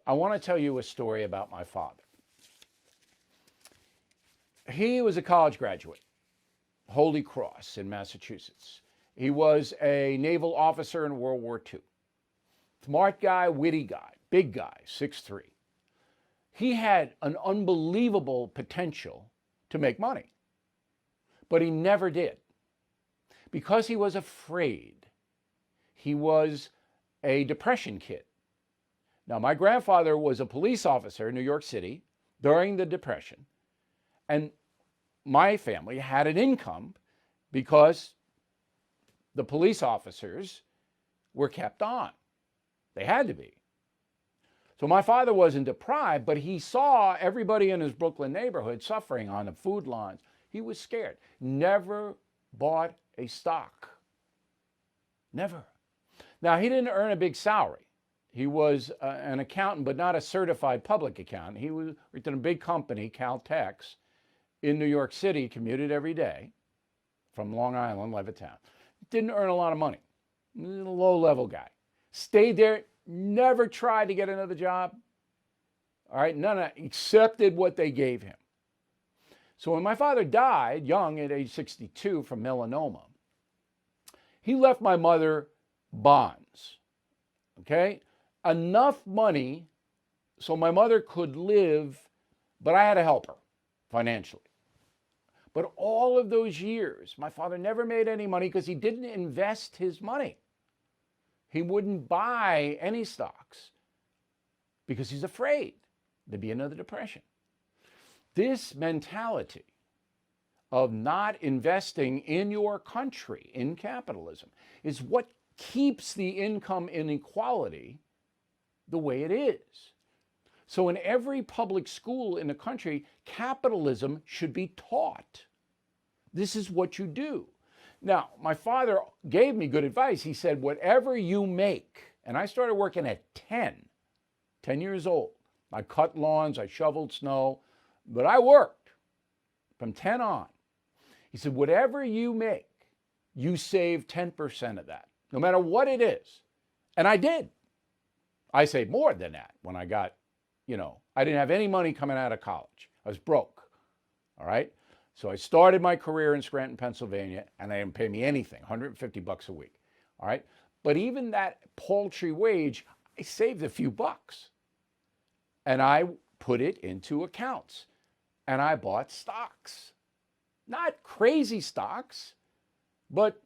I want to tell you a story about my father. He was a college graduate, Holy Cross in Massachusetts. He was a naval officer in World War II. Smart guy, witty guy, big guy, 6'3". He had an unbelievable potential to make money, but he never did because he was afraid. He was a depression kid. Now, my grandfather was a police officer in New York City during the Depression, and my family had an income because the police officers were kept on. They had to be. So my father wasn't deprived, but he saw everybody in his Brooklyn neighborhood suffering on the food lines. He was scared. Never bought a stock. Never. Now, he didn't earn a big salary. He was an accountant, but not a certified public accountant. He worked in a big company, Caltex, in New York City, commuted every day from Long Island, Levittown. Didn't earn a lot of money. A low-level guy. Stayed there, never tried to get another job. All right, accepted what they gave him. So when my father died, young at age 62 from melanoma, he left my mother bonds, okay? Enough money so my mother could live, but I had to help her financially. But all of those years, my father never made any money because he didn't invest his money. He wouldn't buy any stocks because he's afraid there'd be another depression. This mentality of not investing in your country, in capitalism, is what keeps the income inequality the way it is. So in every public school in the country, capitalism should be taught. This is what you do. Now, my father gave me good advice. He said, whatever you make, and I started working at 10 years old. I cut lawns, I shoveled snow, but I worked from 10 on. He said, whatever you make, you save 10% of that, no matter what it is. And I did. I saved more than that when I got, I didn't have any money coming out of college. I was broke, all right? So I started my career in Scranton, Pennsylvania, and they didn't pay me anything, $150 a week, all right? But even that paltry wage, I saved a few bucks. And I put it into accounts. And I bought stocks. Not crazy stocks, but,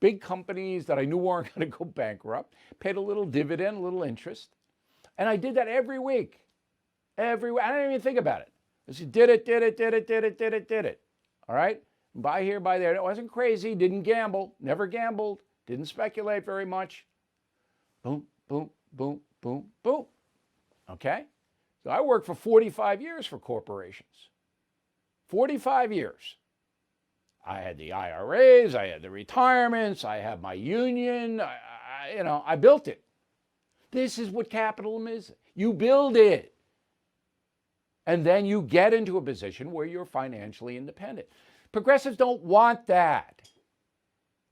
big companies that I knew weren't going to go bankrupt. Paid a little dividend, a little interest. And I did that every week. Every week. I didn't even think about it. I just did it. All right? Buy here, buy there. It wasn't crazy. Didn't gamble. Never gambled. Didn't speculate very much. Boom, boom, boom, boom, boom. Okay? So I worked for 45 years for corporations. 45 years. I had the IRAs, I had the retirements, I have my union, I built it. This is what capitalism is. You build it. And then you get into a position where you're financially independent. Progressives don't want that.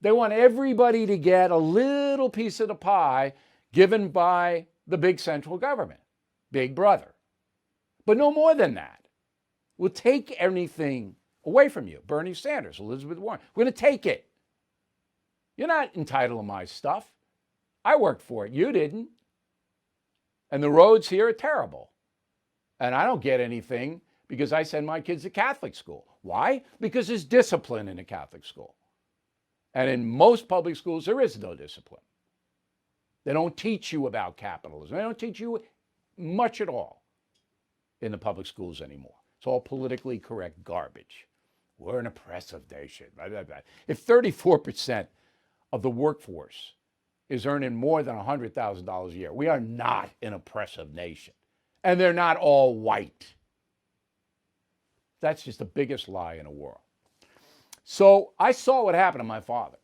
They want everybody to get a little piece of the pie given by the big central government, Big Brother. But no more than that. We'll take anything away from you. Bernie Sanders, Elizabeth Warren. We're going to take it. You're not entitled to my stuff. I worked for it. You didn't. And the roads here are terrible. And I don't get anything because I send my kids to Catholic school. Why? Because there's discipline in a Catholic school. And in most public schools, there is no discipline. They don't teach you about capitalism. They don't teach you much at all in the public schools anymore. It's all politically correct garbage. We're an oppressive nation. Blah, blah, blah. If 34% of the workforce is earning more than $100,000 a year, we are not an oppressive nation. And they're not all white. That's just the biggest lie in the world. So I saw what happened to my father.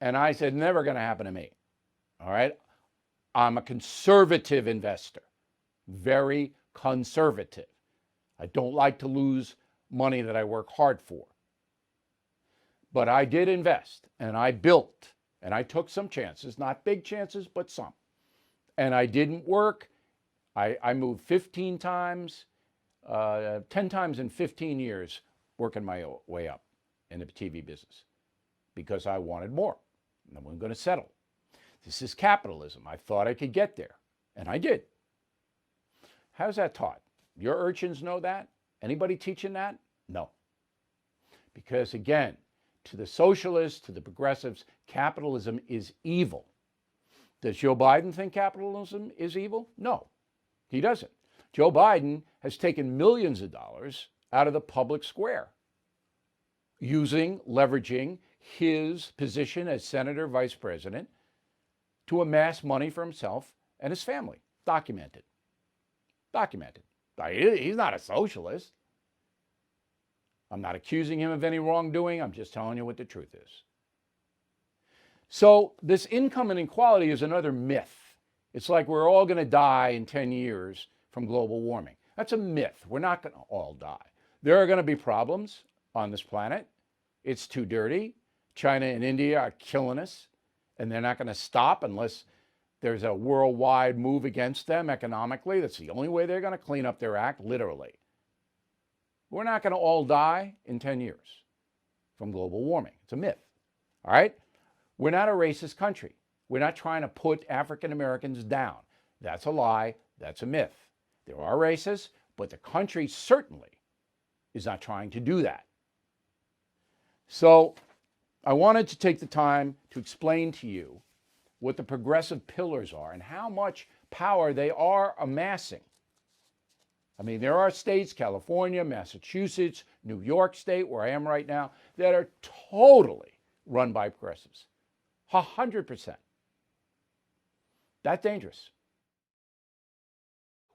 And I said, never going to happen to me. All right? I'm a conservative investor. Very conservative. I don't like to lose money that I work hard for. But I did invest, and I built, and I took some chances, not big chances, but some. And I didn't work I moved 15 times, 10 times in 15 years, working my way up in the TV business because I wanted more. And I wasn't going to settle. This is capitalism. I thought I could get there, and I did. How's that taught? Your urchins know that? Anybody teaching that? No. Because again, to the socialists, to the progressives, capitalism is evil. Does Joe Biden think capitalism is evil? No, he doesn't. Joe Biden has taken millions of dollars out of the public square, leveraging his position as senator, vice president, to amass money for himself and his family. Documented. Documented. He's not a socialist. I'm not accusing him of any wrongdoing. I'm just telling you what the truth is. So this income inequality is another myth. It's like we're all going to die in 10 years from global warming. That's a myth. We're not going to all die. There are going to be problems on this planet. It's too dirty. China and India are killing us, and they're not going to stop unless there's a worldwide move against them economically. That's the only way they're going to clean up their act, literally. We're not going to all die in 10 years from global warming. It's a myth. All right? We're not a racist country. We're not trying to put African Americans down. That's a lie. That's a myth. There are racists, but the country certainly is not trying to do that. So I wanted to take the time to explain to you what the progressive pillars are and how much power they are amassing. I mean, there are states, California, Massachusetts, New York State, where I am right now, that are totally run by progressives. 100%. That's dangerous.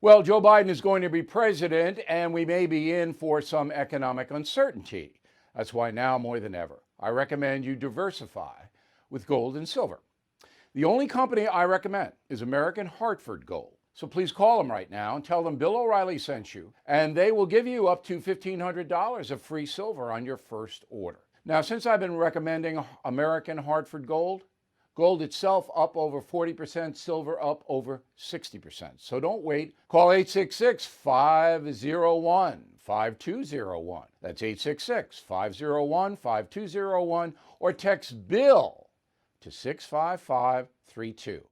Well, Joe Biden is going to be president, and we may be in for some economic uncertainty. That's why now more than ever, I recommend you diversify with gold and silver. The only company I recommend is American Hartford Gold. So please call them right now and tell them Bill O'Reilly sent you, and they will give you up to $1,500 of free silver on your first order. Now, since I've been recommending American Hartford Gold, gold itself up over 40%, silver up over 60%. So don't wait. Call 866-501-5201. That's 866-501-5201, or text BILL to 65532.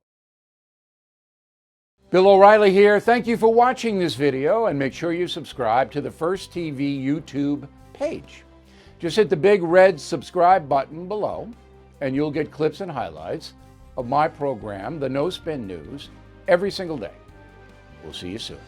Bill O'Reilly here. Thank you for watching this video, and make sure you subscribe to the First TV YouTube page. Just hit the big red subscribe button below, and you'll get clips and highlights of my program, The No Spin News, every single day. We'll see you soon.